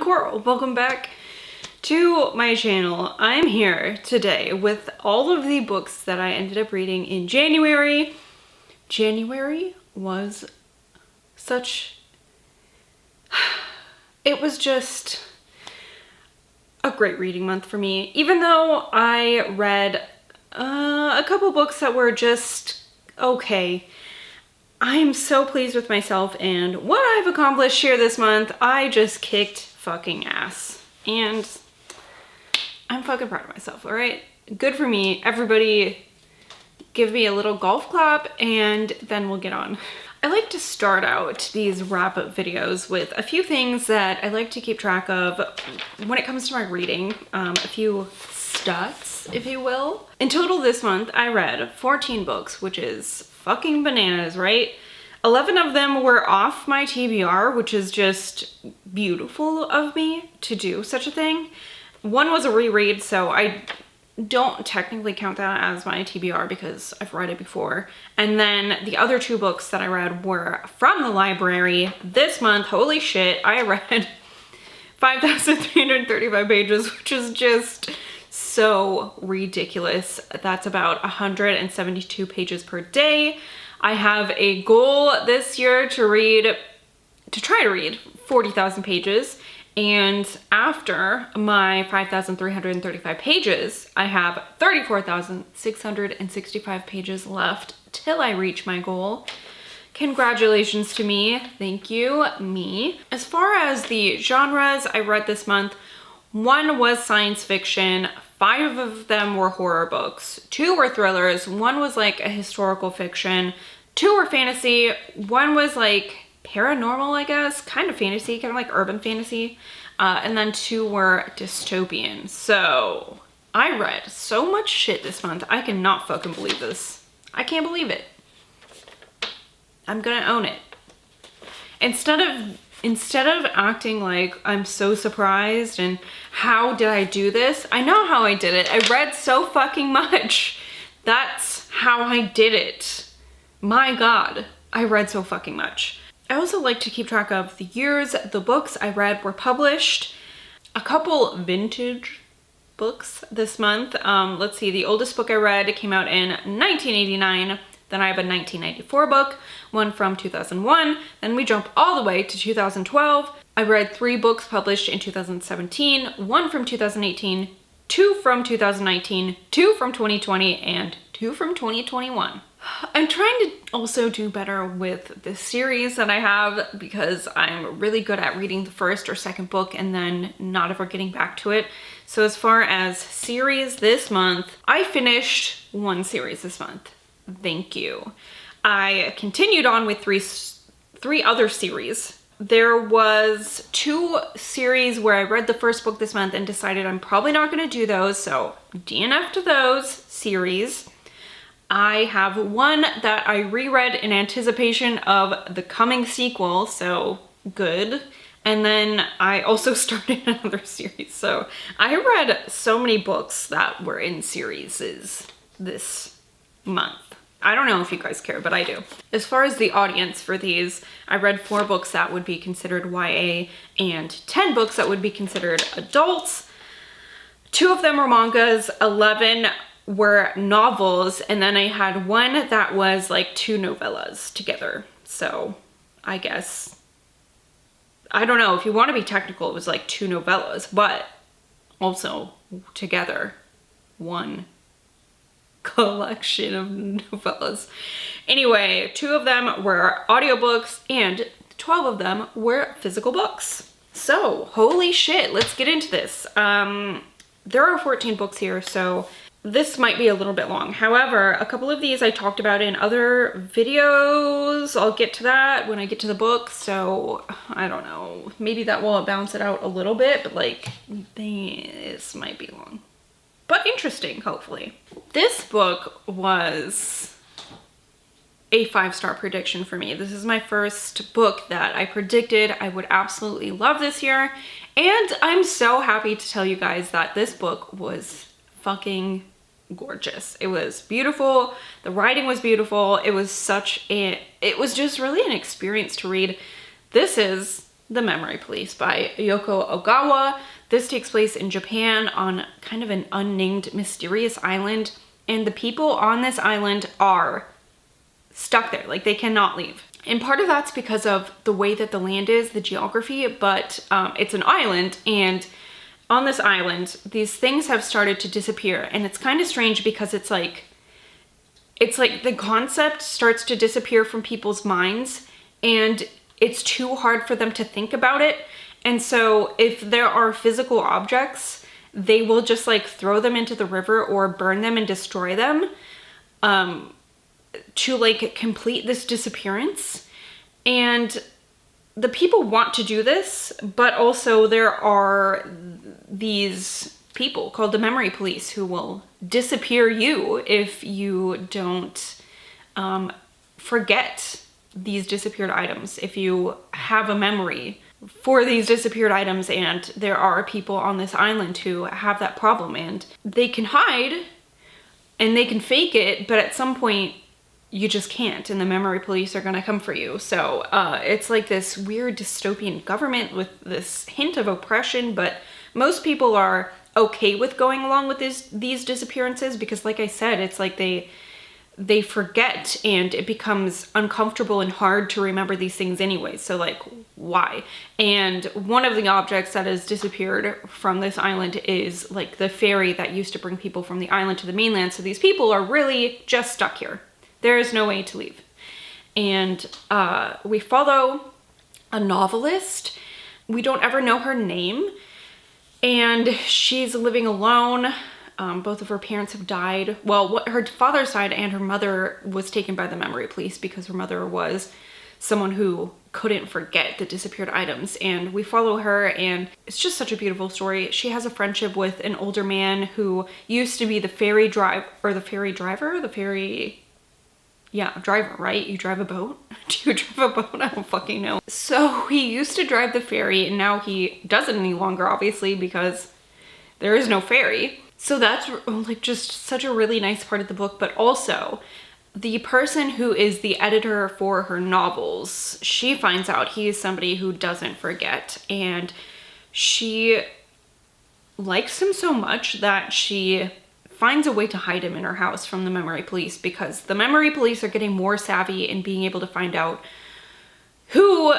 Squirrel. Welcome back to my channel. I'm here today with all of the books that I ended up reading in January. January was it was just a great reading month for me. Even though I read a couple books that were just okay, I am so pleased with myself and what I've accomplished here this month. I just kicked fucking ass. And I'm fucking proud of myself, alright? Good for me. Everybody give me a little golf clap and then we'll get on. I like to start out these wrap-up videos with a few things that I like to keep track of when it comes to my reading. A few stats, if you will. In total this month, I read 14 books, which is fucking bananas, right? 11 of them were off my TBR, which is just beautiful of me to do such a thing. One was a reread, so I don't technically count that as my TBR because I've read it before. And then the other two books that I read were from the library this month. Holy shit, I read 5,335 pages, which is just so ridiculous. That's about 172 pages per day. I have a goal this year to try to read 40,000 pages. And after my 5,335 pages, I have 34,665 pages left till I reach my goal. Congratulations to me. Thank you, me. As far as the genres I read this month, one was science fiction, 5 of them were horror books, 2 were thrillers, 1 was like a historical fiction, 2 were fantasy, 1 was like paranormal, I guess, kind of fantasy, kind of like urban fantasy, and then 2 were dystopian. So I read so much shit this month. I cannot fucking believe this. I can't believe it. I'm gonna own it. Instead of acting like I'm so surprised and how did I do this? I know how I did it. I read so fucking much. That's how I did it. My God, I read so fucking much. I also like to keep track of the years the books I read were published. A couple vintage books this month. Let's see, the oldest book I read came out in 1989. Then I have a 1994 book, one from 2001. Then we jump all the way to 2012. I read 3 books published in 2017, 1 from 2018, 2 from 2019, 2 from 2020, and 2 from 2021. I'm trying to also do better with the series that I have because I'm really good at reading the first or second book and then not ever getting back to it. So as far as series this month, I finished 1 series this month. Thank you. I continued on with three other series. There was 2 series where I read the first book this month and decided I'm probably not going to do those, so DNF to those series. I have 1 that I reread in anticipation of the coming sequel, so good. And then I also started another series. So I read so many books that were in series this month. I don't know if you guys care, but I do. As far as the audience for these, I read 4 books that would be considered YA and 10 books that would be considered adults. 2 of them were mangas, 11 were novels, and then I had 1 that was like 2 novellas together. So I guess, I don't know, if you want to be technical, it was like 2 novellas, but also together 1 collection of novellas. Anyway, 2 of them were audiobooks and 12 of them were physical books. So, holy shit, let's get into this. There are 14 books here, so this might be a little bit long. However, a couple of these I talked about in other videos. I'll get to that when I get to the book, so I don't know. Maybe that will balance it out a little bit, but like, this might be long. But interesting, hopefully. This book was a 5-star prediction for me. This is my first book that I predicted I would absolutely love this year. And I'm so happy to tell you guys that this book was fucking gorgeous. It was beautiful. The writing was beautiful. It was just really an experience to read. This is The Memory Police by Yoko Ogawa. This takes place in Japan on kind of an unnamed mysterious island, and the people on this island are stuck there, like they cannot leave. And part of that's because of the way that the land is, the geography, but it's an island, and on this island, these things have started to disappear, and it's kind of strange because it's like the concept starts to disappear from people's minds, and it's too hard for them to think about it. And so if there are physical objects, they will just like throw them into the river or burn them and destroy them to like complete this disappearance. And the people want to do this, but also there are these people called the Memory Police who will disappear you if you don't forget these disappeared items. If you have a memory for these disappeared items, and there are people on this island who have that problem, and they can hide and they can fake it, but at some point you just can't, and the Memory Police are gonna come for you. So it's like this weird dystopian government with this hint of oppression, but most people are okay with going along with these disappearances because, like I said, it's like they forget, and it becomes uncomfortable and hard to remember these things anyway. So like, why? And one of the objects that has disappeared from this island is like the ferry that used to bring people from the island to the mainland. So these people are really just stuck here. There is no way to leave. And we follow a novelist. We don't ever know her name, and she's living alone. Both of her parents have died. Well, her father's died, and her mother was taken by the Memory Police because her mother was someone who couldn't forget the disappeared items. And we follow her, and it's just such a beautiful story. She has a friendship with an older man who used to be the ferry driver, driver, right? You drive a boat? Do you drive a boat? I don't fucking know. So he used to drive the ferry, and now he doesn't any longer, obviously, because there is no ferry. So that's like just such a really nice part of the book. But also the person who is the editor for her novels, she finds out he is somebody who doesn't forget, and she likes him so much that she finds a way to hide him in her house from the Memory Police, because the Memory Police are getting more savvy in being able to find out who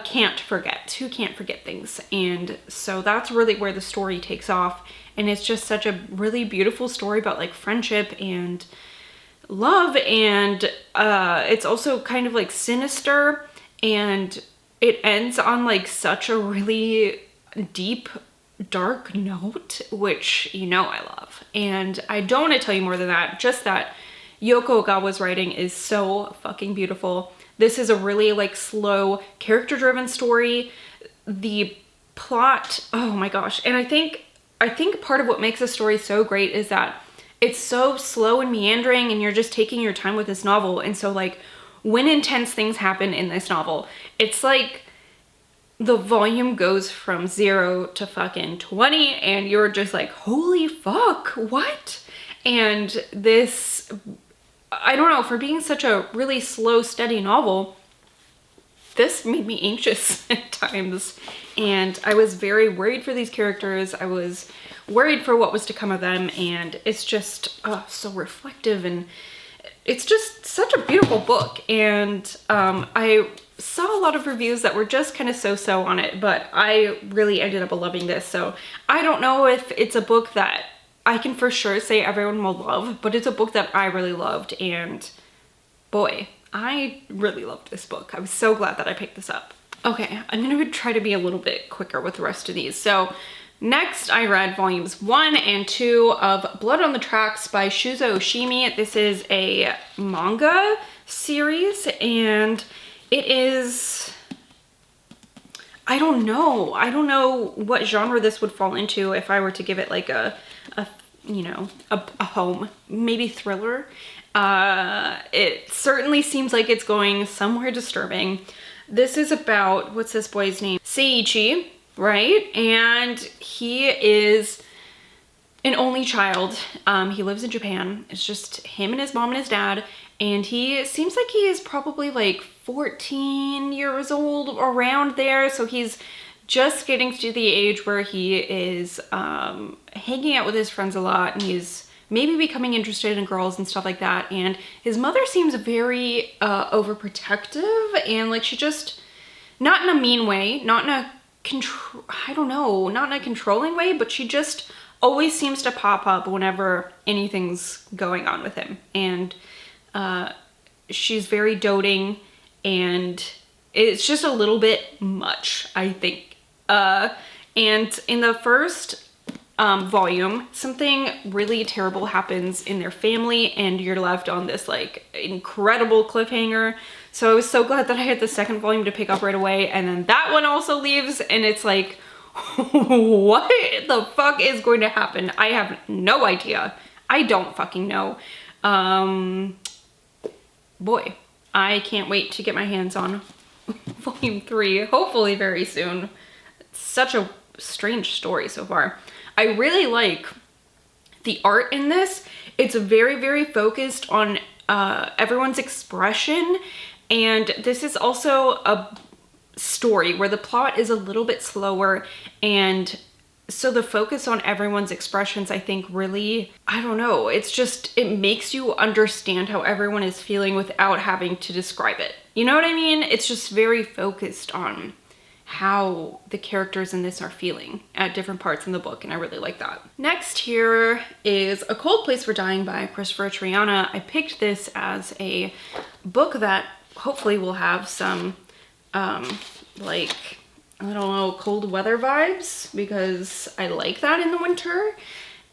can't forget things. And so that's really where the story takes off. And it's just such a really beautiful story about like friendship and love. And it's also kind of like sinister, and it ends on like such a really deep, dark note, which you know I love. And I don't want to tell you more than that, just that Yoko Ogawa's writing is so fucking beautiful. This is a really like slow, character-driven story. The plot, oh my gosh. And I think part of what makes a story so great is that it's so slow and meandering, and you're just taking your time with this novel. And so like when intense things happen in this novel, it's like the volume goes from 0 to fucking 20, and you're just like, holy fuck, what? And this, I don't know, for being such a really slow, steady novel, this made me anxious at times. And I was very worried for these characters. I was worried for what was to come of them. And it's just so reflective, and it's just such a beautiful book. And I saw a lot of reviews that were just kind of so-so on it, but I really ended up loving this. So I don't know if it's a book that I can for sure say everyone will love, but it's a book that I really loved, and boy, I really loved this book. I was so glad that I picked this up. Okay, I'm gonna try to be a little bit quicker with the rest of these. So next I read volumes 1 and 2 of Blood on the Tracks by Shuzo Oshimi. This is a manga series, and it is, I don't know what genre this would fall into if I were to give it like a home, maybe thriller. It certainly seems like it's going somewhere disturbing. This is about, what's this boy's name? Seiichi, right? And he is an only child. He lives in Japan. It's just him and his mom and his dad. And he seems like he is probably like 14 years old, around there. So he's just getting to the age where he is hanging out with his friends a lot, and he's maybe becoming interested in girls and stuff like that. And his mother seems very overprotective, and like she just, not in a mean way, not in a not in a controlling way, but she just always seems to pop up whenever anything's going on with him. And she's very doting, and it's just a little bit much, I think. And in the first volume, something really terrible happens in their family, and you're left on this like incredible cliffhanger. So I was so glad that I had the second volume to pick up right away, and then that one also leaves, and it's like, what the fuck is going to happen? I have no idea. I don't fucking know. Boy, I can't wait to get my hands on volume 3, hopefully very soon. It's such a strange story so far. I really like the art in this. It's very, very focused on everyone's expression, and this is also a story where the plot is a little bit slower, and so the focus on everyone's expressions, I think, really, I don't know, it's just, it makes you understand how everyone is feeling without having to describe it. You know what I mean? It's just very focused on how the characters in this are feeling at different parts in the book, and I really like that. Next here is A Cold Place for Dying by Kristopher Triana. I picked this as a book that hopefully will have some like, I don't know, cold weather vibes, because I like that in the winter.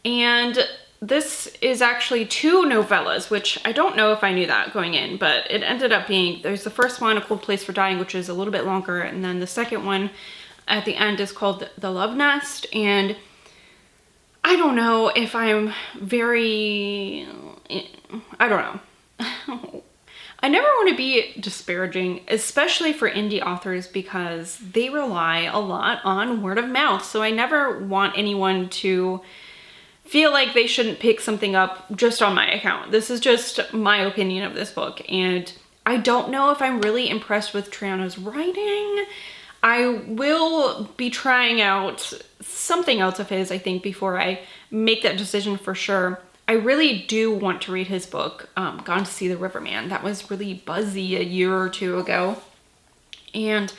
And this is actually 2 novellas, which I don't know if I knew that going in, but it ended up being, there's the first one, A Cold Place for Dying, which is a little bit longer, and then the second one at the end is called The Love Nest. And I don't know if I'm very, I don't know. I never want to be disparaging, especially for indie authors, because they rely a lot on word of mouth. So I never want anyone to feel like they shouldn't pick something up just on my account. This is just my opinion of this book, and I don't know if I'm really impressed with Triana's writing. I will be trying out something else of his, I think, before I make that decision for sure. I really do want to read his book, Gone to See the Riverman. That was really buzzy a year or 2 ago. And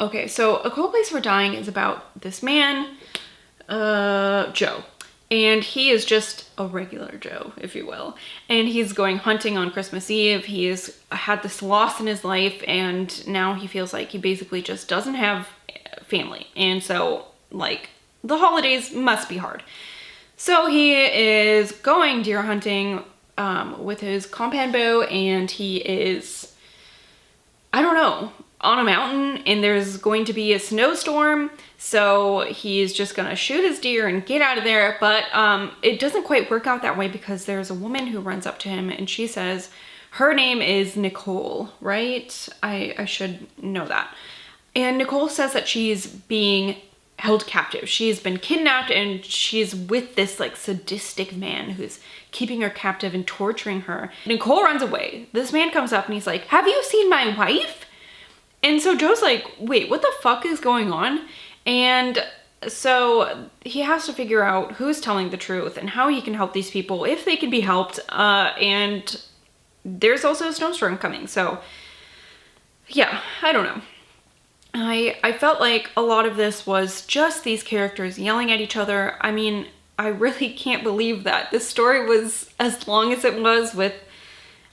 okay, so A Cold Place for Dying is about this man, Joe. And he is just a regular Joe, if you will. And he's going hunting on Christmas Eve. He has had this loss in his life, and now he feels like he basically just doesn't have family. And so, like, the holidays must be hard. So he is going deer hunting with his compound bow, and he is, I don't know, on a mountain, and there's going to be a snowstorm. So he's just gonna shoot his deer and get out of there. But it doesn't quite work out that way, because there's a woman who runs up to him, and she says, her name is Nicole, right? I should know that. And Nicole says that she's being held captive. She's been kidnapped, and she's with this like sadistic man who's keeping her captive and torturing her. Nicole runs away. This man comes up and he's like, "Have you seen my wife?" And so Joe's like, wait, what the fuck is going on? And so he has to figure out who's telling the truth and how he can help these people, if they can be helped. And there's also a snowstorm coming. So yeah, I don't know. I felt like a lot of this was just these characters yelling at each other. I mean, I really can't believe that this story was as long as it was with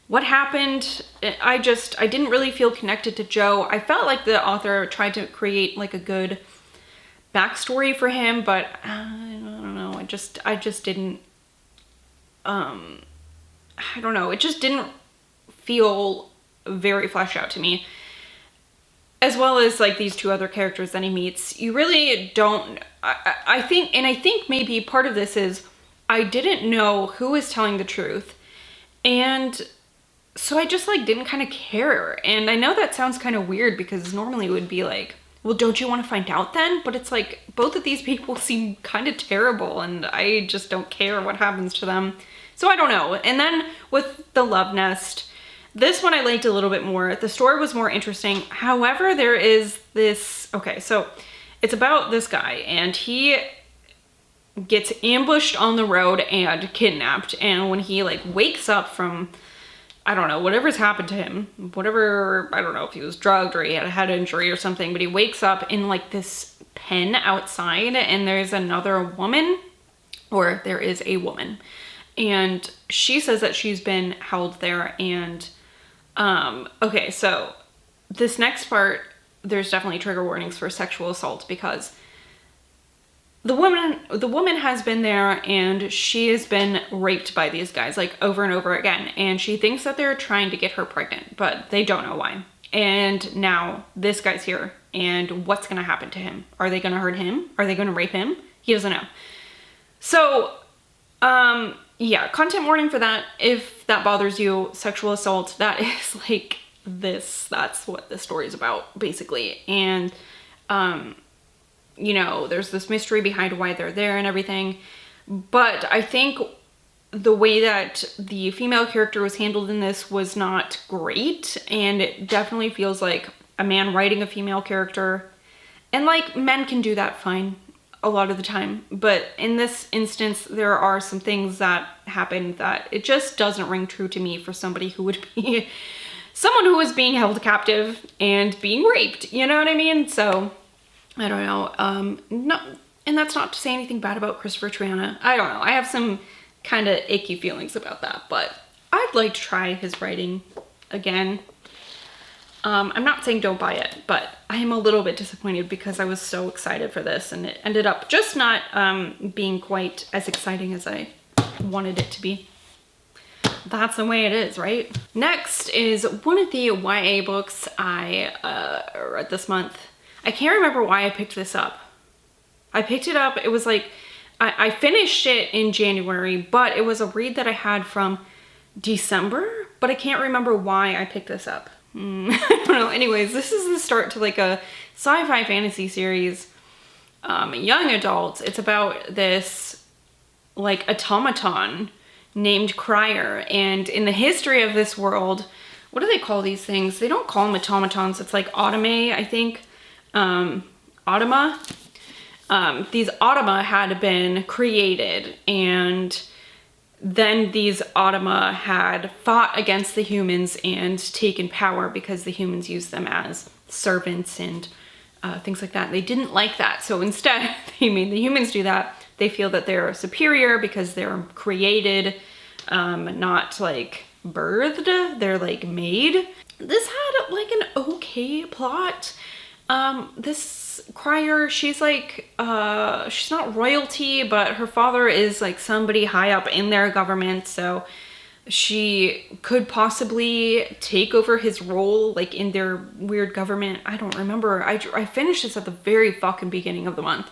what happened. I didn't really feel connected to Joe. I felt like the author tried to create like a good backstory for him, but I don't know. I just didn't, I don't know. It just didn't feel very fleshed out to me. As well as like these 2 other characters that he meets. You really don't, I think maybe part of this is I didn't know who was telling the truth. And so I just like didn't kind of care. And I know that sounds kind of weird, because normally it would be like, well, don't you want to find out then? But it's like, both of these people seem kind of terrible, and I just don't care what happens to them. So I don't know. And then with The Love Nest, This one I liked a little bit more. The story was more interesting. However, there is this, okay, so it's about this guy and he gets ambushed on the road and kidnapped. And when he like wakes up from, I don't know, whatever's happened to him, whatever, I don't know if he was drugged or he had a head injury or something, but he wakes up in like this pen outside and there's another woman, or there is a woman. And she says that she's been held there. And, okay, so this next part, there's definitely trigger warnings for sexual assault because the woman has been there and she has been raped by these guys like over and over again. And she thinks that they're trying to get her pregnant, but they don't know why. And now this guy's here and what's going to happen to him? Are they going to hurt him? Are they going to rape him? He doesn't know. So, yeah, content warning for that. If that bothers you, sexual assault, that is like this, that's what the story is about basically. And, you know, there's this mystery behind why they're there and everything. But I think the way that the female character was handled in this was not great. And it definitely feels like a man writing a female character. And like men can do that fine a lot of the time. But in this instance, there are some things that happened that it just doesn't ring true to me for somebody who would be someone who was being held captive and being raped. You know what I mean? So I don't know. No, and that's not to say anything bad about Kristopher Triana. I don't know. I have some kind of icky feelings about that, but I'd like to try his writing again. I'm not saying don't buy it, but I am a little bit disappointed because I was so excited for this and it ended up just not being quite as exciting as I wanted it to be. That's the way it is, right? Next is one of the YA books I read this month. I can't remember why I picked this up. I picked it up, it was like, I finished it in January, but it was a read that I had from December, but I can't remember why I picked this up. I don't know. Anyways, this is the start to like a sci-fi fantasy series, young adults. It's about this like automaton named Crier, and in the history of this world, what do they call these things? They don't call them automatons. It's like automa, I think. Automa. These automa had been created, and then these automa had fought against the humans and taken power because the humans used them as servants and things like that. They didn't like that, so instead they made the humans do that. They feel that they're superior because they're created, not like birthed, they're like made. This had like an okay plot. This Crier, she's like, she's not royalty, but her father is like somebody high up in their government, so she could possibly take over his role like in their weird government. I don't remember. I finished this at the very fucking beginning of the month.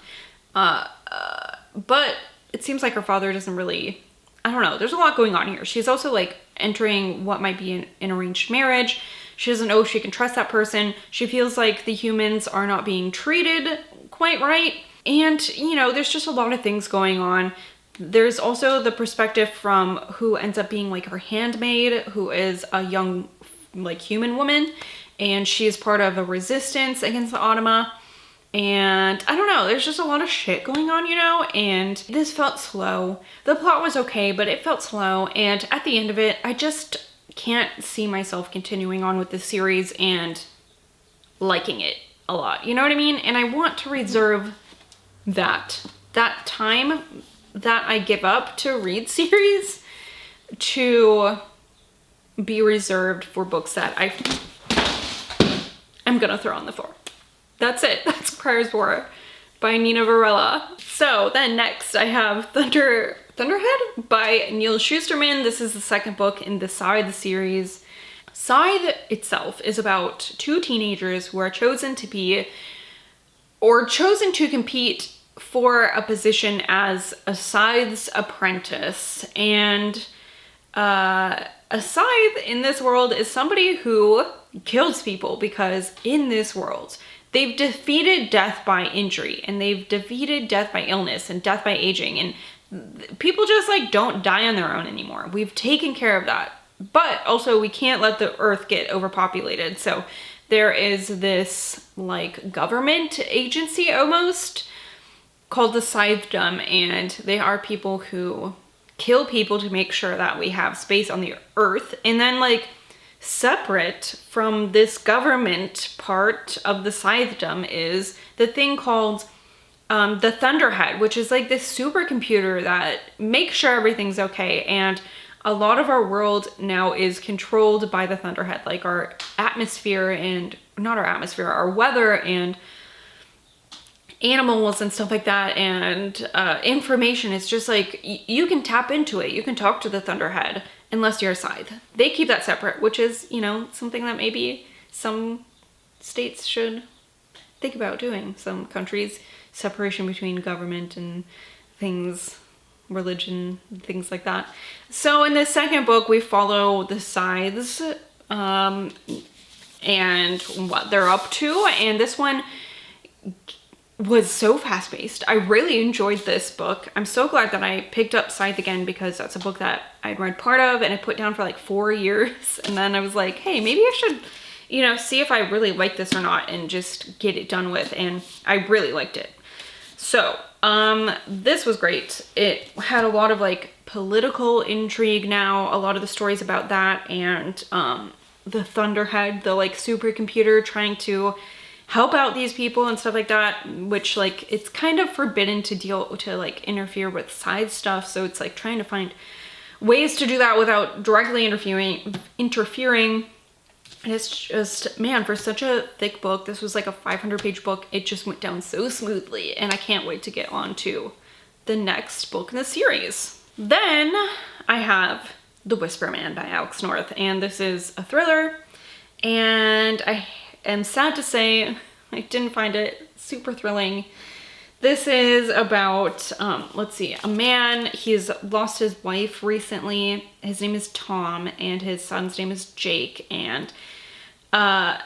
But it seems like her father doesn't really, I don't know, there's a lot going on here. She's also like entering what might be an arranged marriage. She doesn't know if she can trust that person. She feels like the humans are not being treated quite right. And, you know, there's just a lot of things going on. There's also the perspective from who ends up being like her handmaid, who is a young, like human woman. And she is part of a resistance against the Automa. And I don't know, there's just a lot of shit going on, you know, and this felt slow. The plot was okay, but it felt slow. And at the end of it, I just can't see myself continuing on with this series and liking it a lot. You know what I mean? And I want to reserve that time that I give up to read series to be reserved for books that I'm gonna throw on the floor. That's it. That's Crier's War by Nina Varela. So then next I have Thunderhead by Neal Shusterman. This is the second book in the Scythe series. Scythe itself is about two teenagers who are chosen to compete for a position as a Scythe's apprentice. And a Scythe in this world is somebody who kills people, because in this world they've defeated death by injury, and they've defeated death by illness and death by aging, and people just like don't die on their own anymore. We've taken care of that but also we can't let the earth get overpopulated. So there is this like government agency almost called the Scythedom, and they are people who kill people to make sure that we have space on the earth. And then like separate from this government part of the Scythedom is the thing called the Thunderhead, which is like this supercomputer that makes sure everything's okay. And a lot of our world now is controlled by the Thunderhead, like our atmosphere and not our atmosphere, our weather and animals and stuff like that, and information. It's just like you can tap into it. You can talk to the Thunderhead unless you're a scythe. They keep that separate, which is, you know, something that maybe some states should think about doing. Some countries, separation between government and things, religion, things like that. So in the second book, we follow the scythes and what they're up to. And this one was so fast-paced. I really enjoyed this book. I'm so glad that I picked up Scythe again, because that's a book that I'd read part of and I put down for like 4 years. And then I was like, hey, maybe I should, you know, see if I really like this or not and just get it done with. And I really liked it. So, this was great. It had a lot of like political intrigue now, a lot of the stories about that, and the Thunderhead, the like supercomputer trying to help out these people and stuff like that, which like it's kind of forbidden to like interfere with side stuff. So it's like trying to find ways to do that without directly interfering. And it's just, man, for such a thick book, this was like a 500-page book, it just went down so smoothly, and I can't wait to get on to the next book in the series. Then I have The Whisperman by Alex North, and this is a thriller, and I am sad to say I didn't find it super thrilling. This is about, let's see, a man, he's lost his wife recently. His name is Tom, and his son's name is Jake, and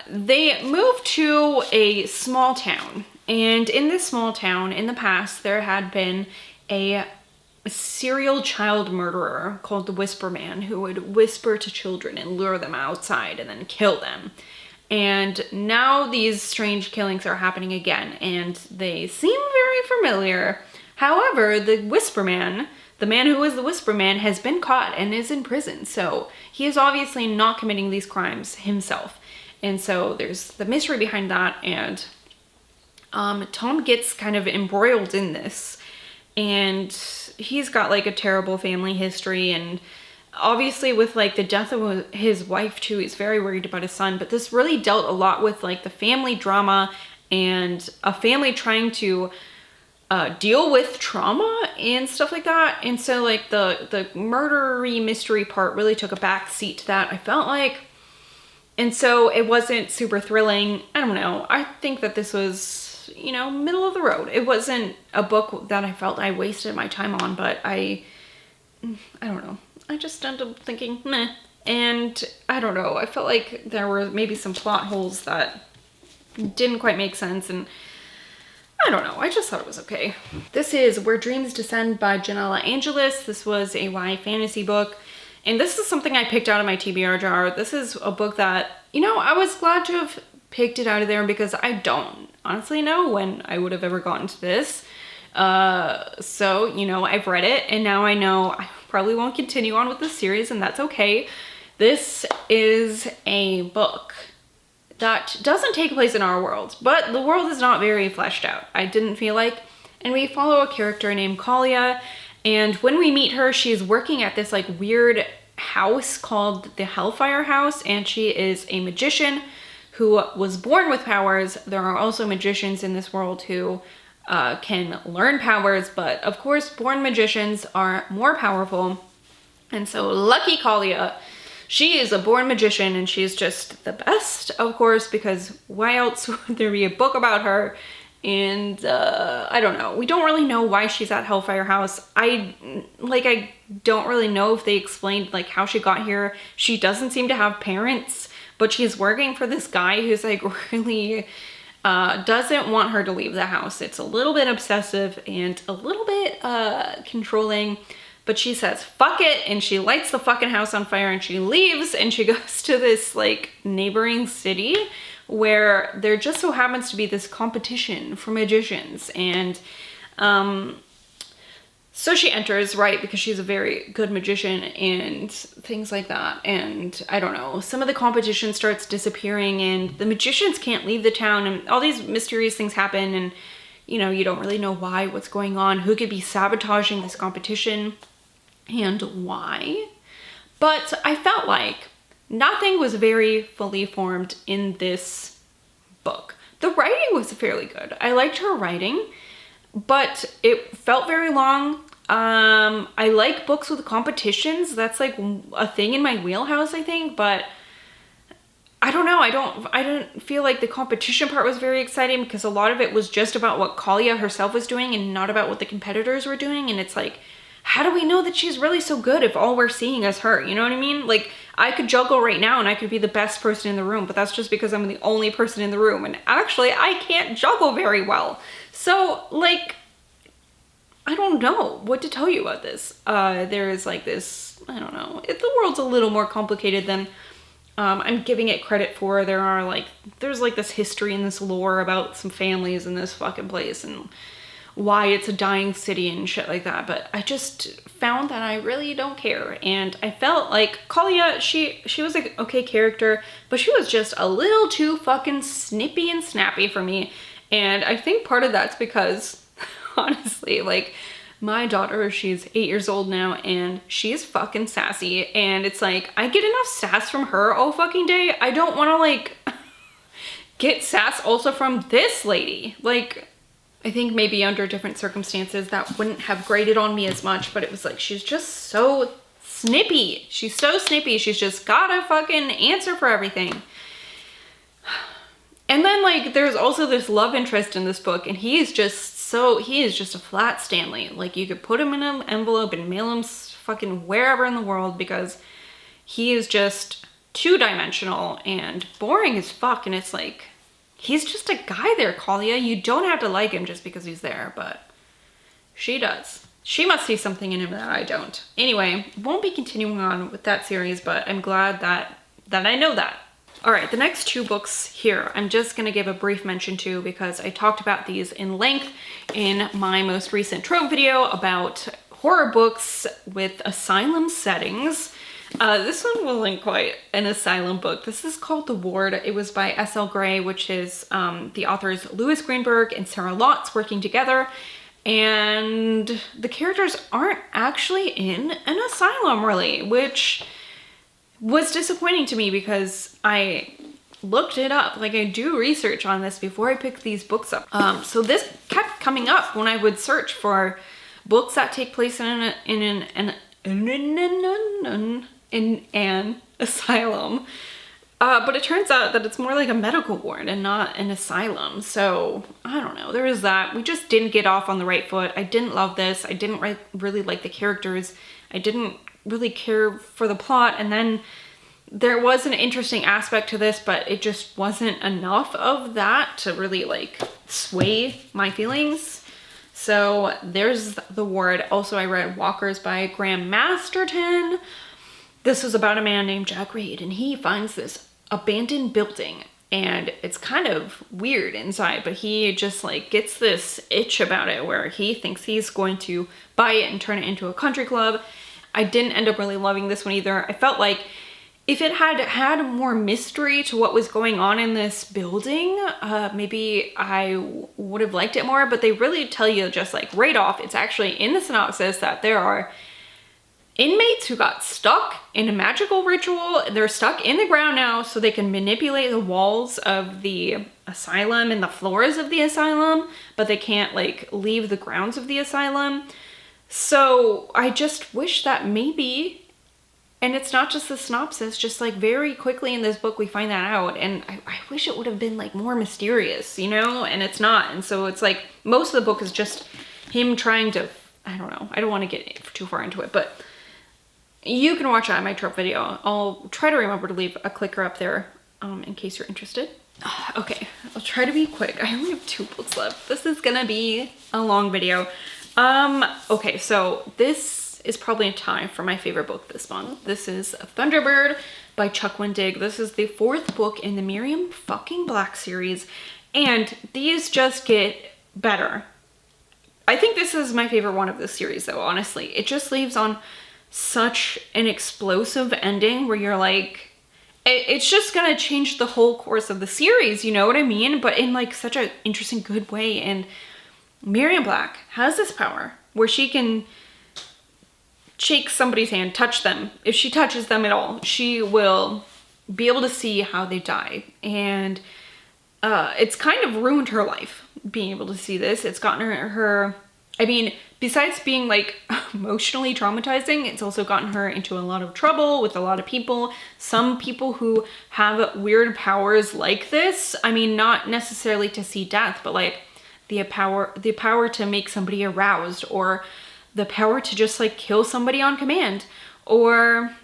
they moved to a small town. And in this small town, in the past, there had been a serial child murderer called the Whisperman, who would whisper to children and lure them outside and then kill them. And now these strange killings are happening again, and they seem very familiar. However, the Whisperman, the man who is the Whisperman, has been caught and is in prison. So he is obviously not committing these crimes himself. And so there's the mystery behind that, and Tom gets kind of embroiled in this. And he's got like a terrible family history, and obviously with like the death of his wife too, he's very worried about his son. But this really dealt a lot with like the family drama and a family trying to deal with trauma and stuff like that. And so like the murdery mystery part really took a back seat to that, I felt like. And so it wasn't super thrilling. I don't know. I think that this was, you know, middle of the road. It wasn't a book that I felt I wasted my time on, but I don't know. I just ended up thinking, meh. And I don't know. I felt like there were maybe some plot holes that didn't quite make sense, and I don't know. I just thought it was okay. This is Where Dreams Descend by Janella Angelis. This was a YA fantasy book, and this is something I picked out of my TBR jar. This is a book that, you know, I was glad to have picked it out of there, because I don't honestly know when I would have ever gotten to this. So, you know, I've read it, and now I know I probably won't continue on with this series, and that's okay. This is a book that doesn't take place in our world, but the world is not very fleshed out, I didn't feel like. And we follow a character named Kalia, and when we meet her, she's working at this like weird house called the Hellfire House, and she is a magician who was born with powers. There are also magicians in this world who can learn powers, but of course born magicians are more powerful. And so lucky Kalia, she is a born magician, and she's just the best, of course, because why else would there be a book about her? And I don't know. We don't really know why she's at Hellfire House. I don't really know if they explained like how she got here. She doesn't seem to have parents, but she's working for this guy who's like really doesn't want her to leave the house. It's a little bit obsessive and a little bit controlling, but she says, fuck it, and she lights the fucking house on fire and she leaves and she goes to this like neighboring city where there just so happens to be this competition for magicians. And so she enters, right, because she's a very good magician and things like that. And I don't know, some of the competition starts disappearing and the magicians can't leave the town and all these mysterious things happen. And, you know, you don't really know why, what's going on, who could be sabotaging this competition and why. But I felt like nothing was very fully formed in this book. The writing was fairly good. I liked her writing, but it felt very long. I like books with competitions. That's like a thing in my wheelhouse, I think, but I don't know. I didn't feel like the competition part was very exciting because a lot of it was just about what Kalia herself was doing and not about what the competitors were doing. And it's like, how do we know that she's really so good if all we're seeing is her? You know what I mean? Like, I could juggle right now and I could be the best person in the room, but that's just because I'm the only person in the room. And actually, I can't juggle very well. So, like, I don't know what to tell you about this. There is like this, I don't know, the world's a little more complicated than I'm giving it credit for. There's like this history and this lore about some families in this fucking place and why it's a dying city and shit like that. But I just found that I really don't care. And I felt like Kalia, she was an okay character, but she was just a little too fucking snippy and snappy for me. And I think part of that's because honestly, like, my daughter, she's 8 years old now and she's fucking sassy, and it's like, I get enough sass from her all fucking day. I don't want to like get sass also from this lady. Like, I think maybe under different circumstances that wouldn't have grated on me as much, but it was like, she's just so snippy. She's so snippy. She's just gotta fucking answer for everything. And then like, there's also this love interest in this book, and he is just a flat Stanley. Like, you could put him in an envelope and mail him fucking wherever in the world because he is just two-dimensional and boring as fuck. And it's like, he's just a guy there, Kalia. You don't have to like him just because he's there, but she does. She must see something in him that I don't. Anyway, won't be continuing on with that series, but I'm glad that I know that. All right, the next two books here, I'm just going to give a brief mention to because I talked about these in length in my most recent trope video about horror books with asylum settings. This one wasn't quite an asylum book. This is called The Ward. It was by S.L. Gray, which is the authors Louis Greenberg and Sarah Lotz working together. And the characters aren't actually in an asylum, really, which was disappointing to me because I looked it up. Like, I do research on this before I pick these books up. So this kept coming up when I would search for books that take place in an asylum. But it turns out that it's more like a medical ward and not an asylum. So I don't know. There is that. We just didn't get off on the right foot. I didn't love this. I didn't really like the characters. I didn't really care for the plot, and then there was an interesting aspect to this, but it just wasn't enough of that to really like sway my feelings. So there's The Ward. Also, I read Walkers by Graham Masterton. This was about a man named Jack Reed, and he finds this abandoned building, and it's kind of weird inside, but he just like gets this itch about it where he thinks he's going to buy it and turn it into a country club. I didn't end up really loving this one either. I felt like if it had more mystery to what was going on in this building, maybe I would have liked it more, but they really tell you just like right off, it's actually in the synopsis that there are inmates who got stuck in a magical ritual. They're stuck in the ground now so they can manipulate the walls of the asylum and the floors of the asylum, but they can't like leave the grounds of the asylum. So I just wish that maybe, and it's not just the synopsis, just like very quickly in this book we find that out, and I wish it would have been like more mysterious, you know, and it's not. And so it's like most of the book is just him trying to, I don't know, I don't want to get too far into it, but you can watch that in my trope video. I'll try to remember to leave a clicker up there in case you're interested. Okay, I'll try to be quick. I only have 2 books left. This is gonna be a long video. Okay, so this this is probably a tie for my favorite book this month. This is Thunderbird by Chuck Wendig. This is the 4th book in the Miriam fucking Black series, and these just get better. I think this is my favorite one of this series though, honestly. It just leaves on such an explosive ending where you're like, it's just gonna change the whole course of the series, you know what I mean? But in like such an interesting, good way. And Miriam Black has this power where she can shake somebody's hand, touch them. If she touches them at all, she will be able to see how they die. And it's kind of ruined her life, being able to see this. It's gotten her, I mean, besides being like emotionally traumatizing, it's also gotten her into a lot of trouble with a lot of people. Some people who have weird powers like this, I mean, not necessarily to see death, but like the power to make somebody aroused, or the power to just like kill somebody on command, or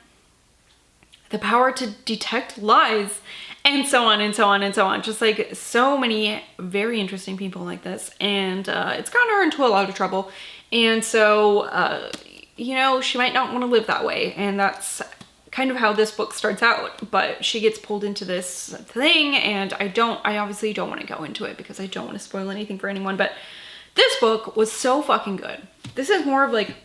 the power to detect lies, and so on and so on and so on. Just like so many very interesting people like this. And it's gotten her into a lot of trouble. And so, you know, she might not want to live that way. And that's kind of how this book starts out. But she gets pulled into this thing, and I obviously don't want to go into it because I don't want to spoil anything for anyone. But this book was so fucking good. This is more of like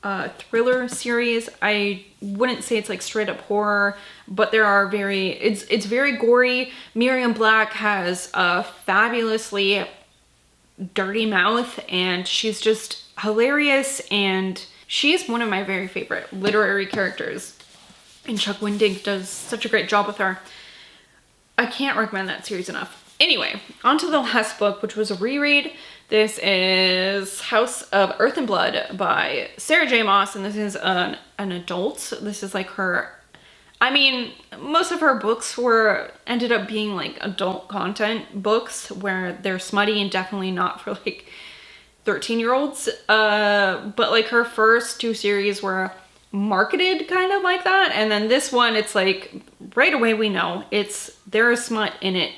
a thriller series. I wouldn't say it's like straight up horror, but there are it's very gory. Miriam Black has a fabulously dirty mouth, and she's just hilarious, and she is one of my very favorite literary characters, and Chuck Wendig does such a great job with her. I can't recommend that series enough. Anyway, on to the last book, which was a reread. This is House of Earth and Blood by Sarah J. Maas, and this is an adult. This is like her, I mean, most of her books ended up being like adult content books where they're smutty and definitely not for like 13-year-olds. But like her first 2 series were marketed kind of like that. And then this one, it's like right away we know there is smut in it,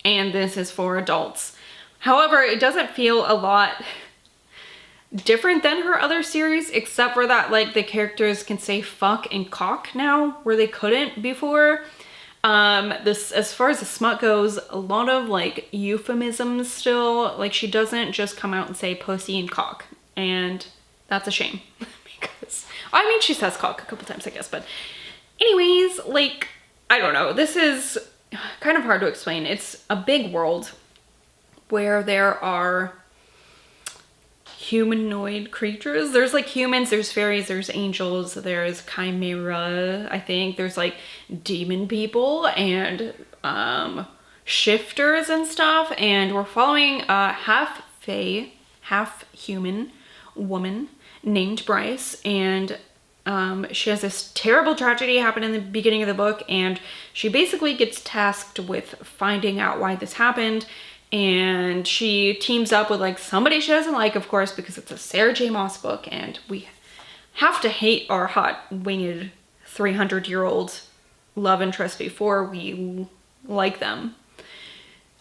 and this is for adults. However, it doesn't feel a lot different than her other series, except for that like the characters can say fuck and cock now, where they couldn't before. As far as the smut goes, a lot of like euphemisms still. Like she doesn't just come out and say pussy and cock, and that's a shame. Because, I mean, she says cock a couple times, I guess, but anyways, like, I don't know. This is kind of hard to explain. It's a big world where there are humanoid creatures. There's like humans, there's fairies, there's angels, there's chimera, I think. There's like demon people and shifters and stuff. And we're following a half fae, half human woman named Bryce. And she has this terrible tragedy happen in the beginning of the book. And she basically gets tasked with finding out why this happened. And she teams up with like somebody she doesn't like, of course, because it's a Sarah J. Maas book, and we have to hate our hot winged 300-year-old love interest before we like them.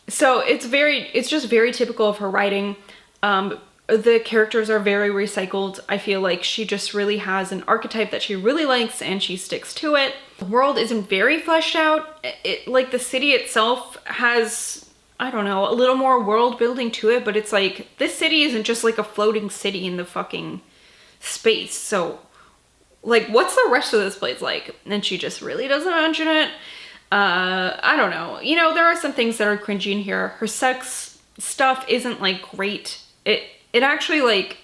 So it's just very typical of her writing. The characters are very recycled. I feel like she just really has an archetype that she really likes, and she sticks to it. The world isn't very fleshed out. Like the city itself has, I don't know, a little more world building to it, but it's like, this city isn't just like a floating city in the fucking space. So like, what's the rest of this place like? And she just really doesn't mention it. I don't know. You know, there are some things that are cringy in here. Her sex stuff isn't like great. It actually like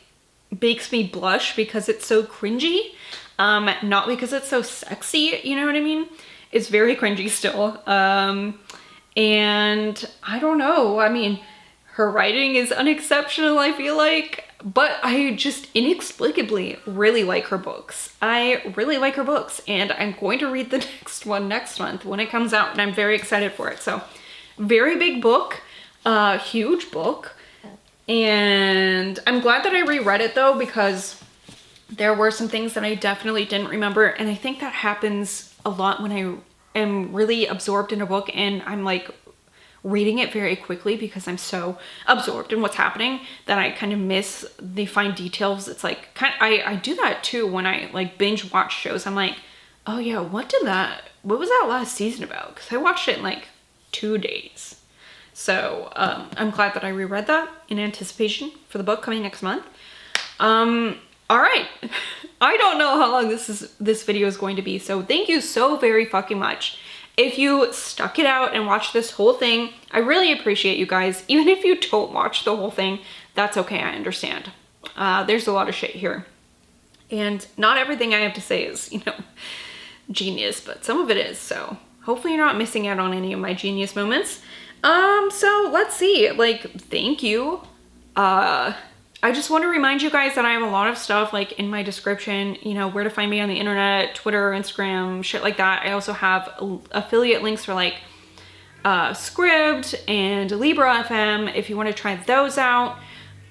makes me blush because it's so cringy. Not because it's so sexy, you know what I mean? It's very cringy still. And I don't know, I mean, her writing is unexceptional, I feel like, but I just inexplicably really like her books. I really like her books, and I'm going to read the next one next month when it comes out, and I'm very excited for it. So, very big book, huge book, and I'm glad that I reread it though, because there were some things that I definitely didn't remember, and I think that happens a lot when I am really absorbed in a book and I'm like reading it very quickly because I'm so absorbed in what's happening that I kind of miss the fine details. It's like, I do that too when I like binge watch shows. I'm like, oh yeah, what was that last season about? Because I watched it in like 2 days. So I'm glad that I reread that in anticipation for the book coming next month. All right. I don't know how long this video is going to be, so thank you so very fucking much. If you stuck it out and watched this whole thing, I really appreciate you guys. Even if you don't watch the whole thing, that's okay, I understand. There's a lot of shit here. And not everything I have to say is, you know, genius, but some of it is, so hopefully you're not missing out on any of my genius moments. So let's see, like, thank you. I just want to remind you guys that I have a lot of stuff like in my description, you know, where to find me on the internet, Twitter, Instagram, shit like that. I also have affiliate links for like Scribd and Libra FM if you want to try those out.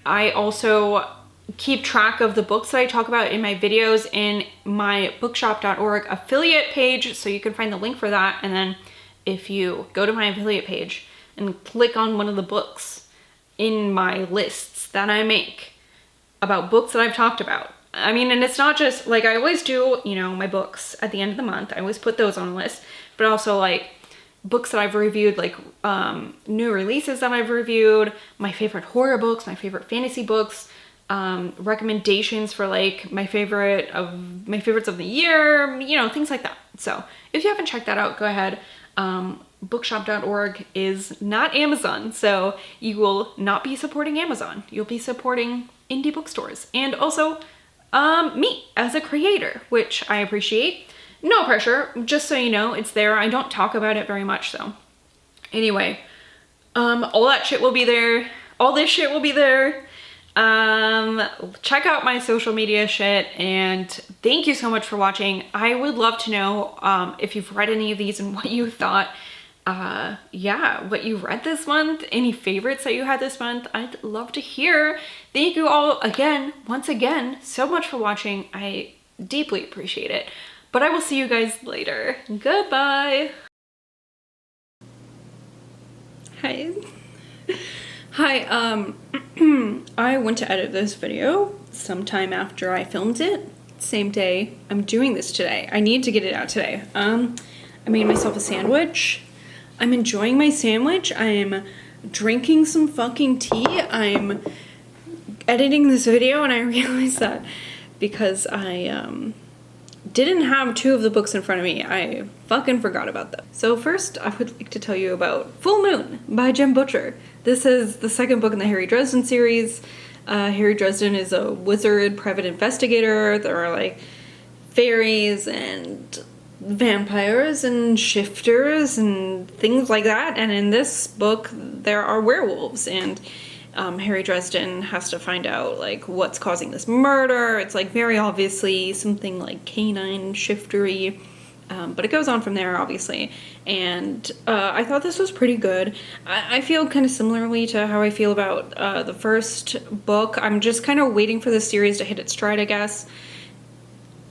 I also keep track of the books that I talk about in my videos in my bookshop.org affiliate page, so you can find the link for that. And then if you go to my affiliate page and click on one of the books in my lists that I make about books that I've talked about. I mean, and it's not just like, I always do, you know, my books at the end of the month. I always put those on a list, but also like books that I've reviewed, like new releases that I've reviewed, my favorite horror books, my favorite fantasy books, recommendations for like my favorites of the year, you know, things like that. So if you haven't checked that out, go ahead. Bookshop.org is not Amazon, so you will not be supporting Amazon. You'll be supporting indie bookstores and also me as a creator, which I appreciate. No pressure, just so you know, it's there. I don't talk about it very much though. Anyway, all that shit will be there. All this shit will be there. Check out my social media shit, and thank you so much for watching. I would love to know if you've read any of these and what you thought. Yeah, what you read this month, any favorites that you had this month. I'd love to hear. Thank you all again, once again, so much for watching. I deeply appreciate it. But I will see you guys later. Goodbye. Hi. Hi, I went to edit this video sometime after I filmed it. Same day. I'm doing this today. I need to get it out today. I made myself a sandwich. I'm enjoying my sandwich. I'm drinking some fucking tea. I'm editing this video, and I realized that because I didn't have 2 of the books in front of me, I fucking forgot about them. So first, I would like to tell you about Full Moon by Jem Butcher. This is the 2nd book in the Harry Dresden series. Harry Dresden is a wizard private investigator. There are like fairies and vampires and shifters and things like that. And in this book, there are werewolves, and Harry Dresden has to find out like what's causing this murder. It's like very obviously something like canine shiftery, but it goes on from there obviously. And I thought this was pretty good. I feel kind of similarly to how I feel about the first book. I'm just kind of waiting for the series to hit its stride, I guess.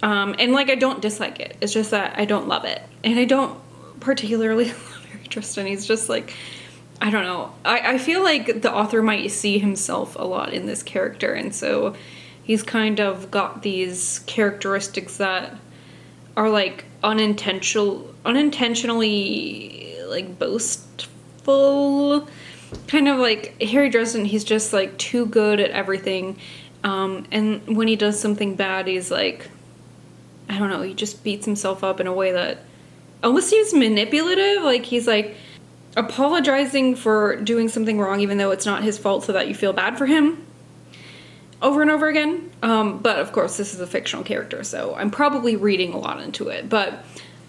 And like, I don't dislike it. It's just that I don't love it. And I don't particularly love Harry Dresden. He's just like, I don't know. I feel like the author might see himself a lot in this character. And so he's kind of got these characteristics that are like unintentionally like boastful. Kind of like Harry Dresden, he's just like too good at everything. And when he does something bad, he's like, I don't know, he just beats himself up in a way that almost seems manipulative. Like he's like apologizing for doing something wrong even though it's not his fault, so that you feel bad for him over and over again. But of course this is a fictional character, so I'm probably reading a lot into it, but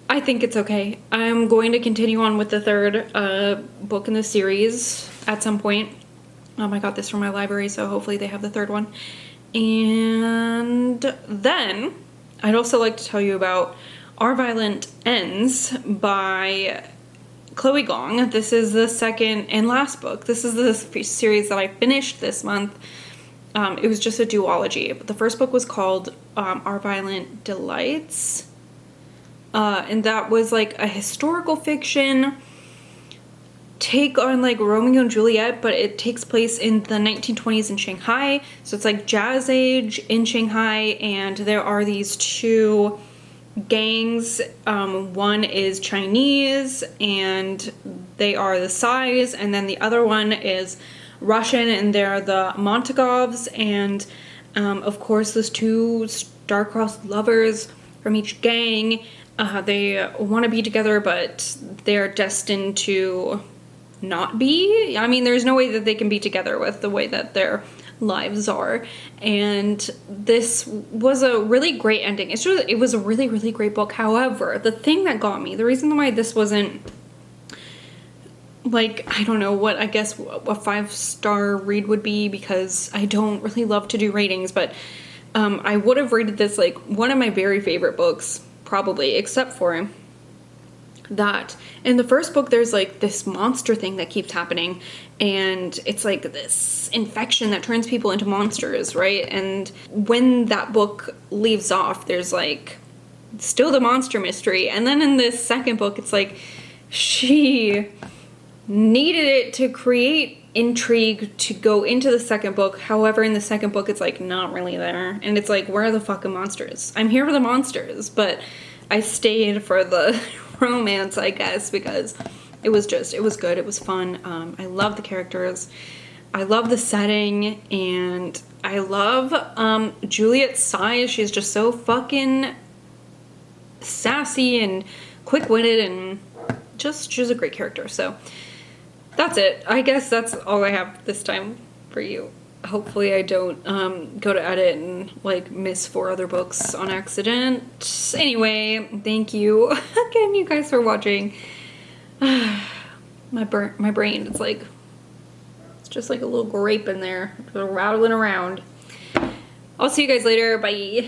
I think it's okay. I'm going to continue on with the 3rd book in the series at some point. I got this from my library, so hopefully they have the 3rd one. And then I'd also like to tell you about Our Violent Ends by Chloe Gong. This is the 2nd and last book. This is the series that I finished this month. It was just a duology. But the first book was called Our Violent Delights. And that was like a historical fiction take on like Romeo and Juliet, but it takes place in the 1920s in Shanghai. So it's like jazz age in Shanghai, and there are these two gangs. One is Chinese and they are the Sais, and then the other one is Russian and they're the Montagovs. And of course those two star-crossed lovers from each gang, they want to be together, but they're destined to not be. I mean, there's no way that they can be together with the way that their lives are. And this was a really great ending. It was a really, really great book. However, the thing that got me, the reason why this wasn't like, I don't know what, I guess a 5-star read would be, because I don't really love to do ratings, but I would have rated this like one of my very favorite books, probably, except for that in the first book there's like this monster thing that keeps happening, and it's like this infection that turns people into monsters, right? And when that book leaves off, there's like still the monster mystery. And then in this second book, it's like she needed it to create intrigue to go into the second book. However, in the second book, it's like not really there. And it's like, where are the fucking monsters? I'm here for the monsters, but I stayed for the romance, I guess, because it was good. It was fun. I love the characters. I love the setting, and I love Juliet's size. She's just so fucking sassy and quick-witted, and she's a great character. So that's it. I guess that's all I have this time for you. Hopefully I don't go to edit and like miss 4 other books on accident. Anyway, thank you again, you guys, for watching. My brain, it's just like a little grape in there, rattling around. I'll see you guys later. Bye.